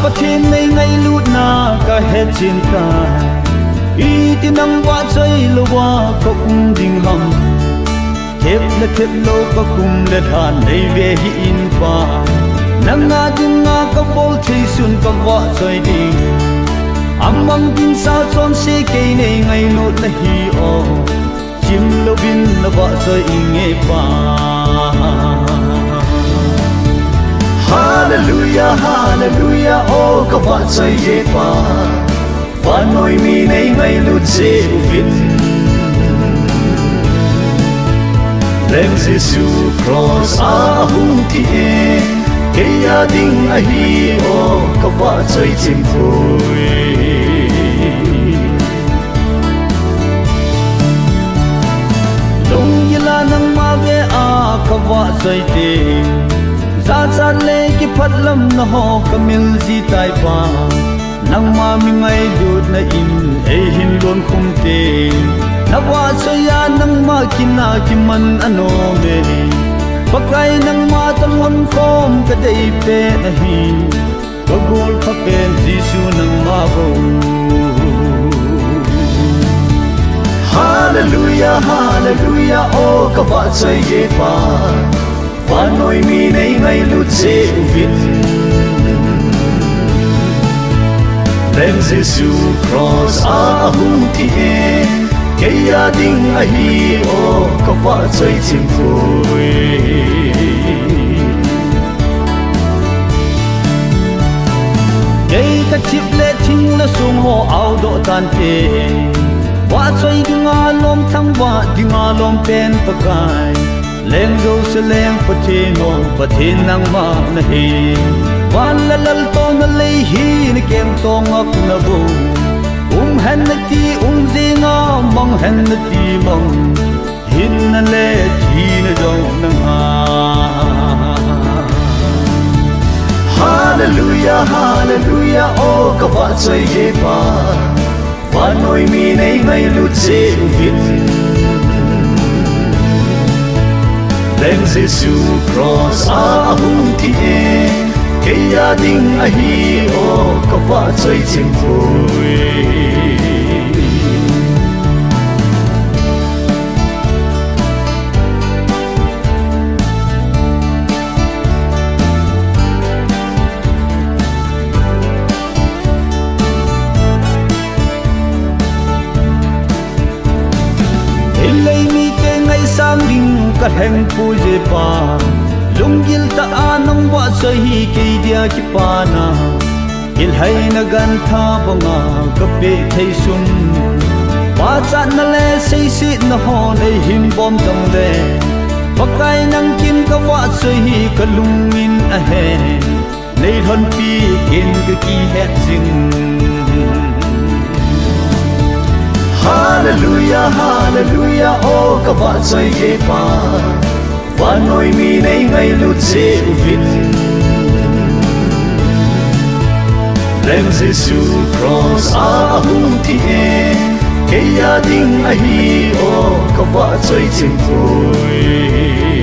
bắt thiên nay ngay lút na cả hết trên tay y tin nắng qua chơi lâu qua có cùng đình hầm khép lâu có cùng lệ hàn đây về in pa nắng ngã tin ngã có bol thấy xuân có vợ chơi đi amang tin sao tròn xe cây này ngay lút na hi o chim lâu bin na vợ chơi nghe pa. Hallelujah, hallelujah, oh có vợ chơi ghê pa và nỗi mi này ngay lút dễ vin Lem Giêsu cross a hung tie cây a ding a hi o có vợ chơi chim vui đông như là nắng ma về a có vợ chơi tình za za le ki phat lam na ho kamil ji tai pa nang ma mi ngai dut na in e hin lon khum te na wa so ya nang ma kina ki man ano me pakai nang ma tam hon khom ka dei pe na hi bagol pha pen jisu nang ma bo. Hallelujah, hallelujah, oh ka va chai ye pa và nỗi mi này ngay lút dễ vin Lem Giêsu cross a hung tie cây a ding a hi o có vợ chơi chim vui cây ta chip lệ thinh là xuống hồ ao độ tan te vợ chơi đi ngã lom thăng vợ đi ngã lom pen pakai leng go se leng pathin nang ma na hi wan la lal to na lei hi ni kem to ngak na bu hen na ti zinga mong hen na ti mong hin na le thi na dong nang ha. Hallelujah, hallelujah, oh ka va chai ye pa va noi mi nei ngai lut se vin Lem Giêsu cross a hung tie cây a ding a hi o có vợ chơi chim vui lấy mi ke ngay sang ding ka heng pu je pa lungil ta anong wa sai hi ke dia ki pa na il hai na gan tha banga ka pe thei sun pa cha na le sei si na ho nei him bom dong le pakai nang kin ka wa sai hi ka lungin a he nei thon pi kin ka ki het jing. Hallelujah, hallelujah, oh ka va chai ye pa và nỗi mi này ngay lút dễ vin Lem Giêsu cross a hung tie cây a ding a hi o có vợ chơi chim vui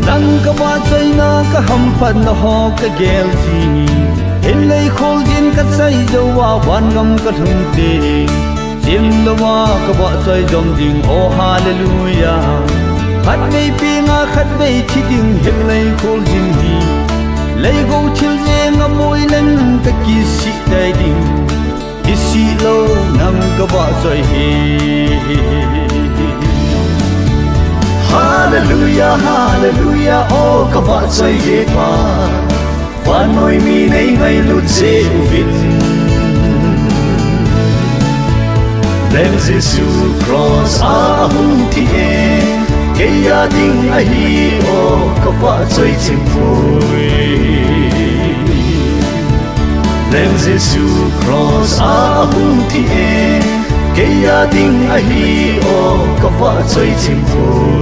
nang ka va chơi na ka ham phan na ho ka gel ji in lei khol jin ka sai zo wa wan ngam ka thung te Jim lowa ka ba chai jom ding oh hallelujah khat nei pi nga khat nei thi ding him lei khol jin hi lei go thil je nga moi len ka ki si dai ding ki si lo nang ka ba chai hi. Hallelujah, hallelujah, oh ka ba chai ye pa và nỗi mi này ngay lút dễ vin Lem Giêsu cross a hung tie cây a ding a hi o có vợ chơi chim vui Lem Giêsu cross a hung tie cây a ding a hi o có vợ chơi chim vui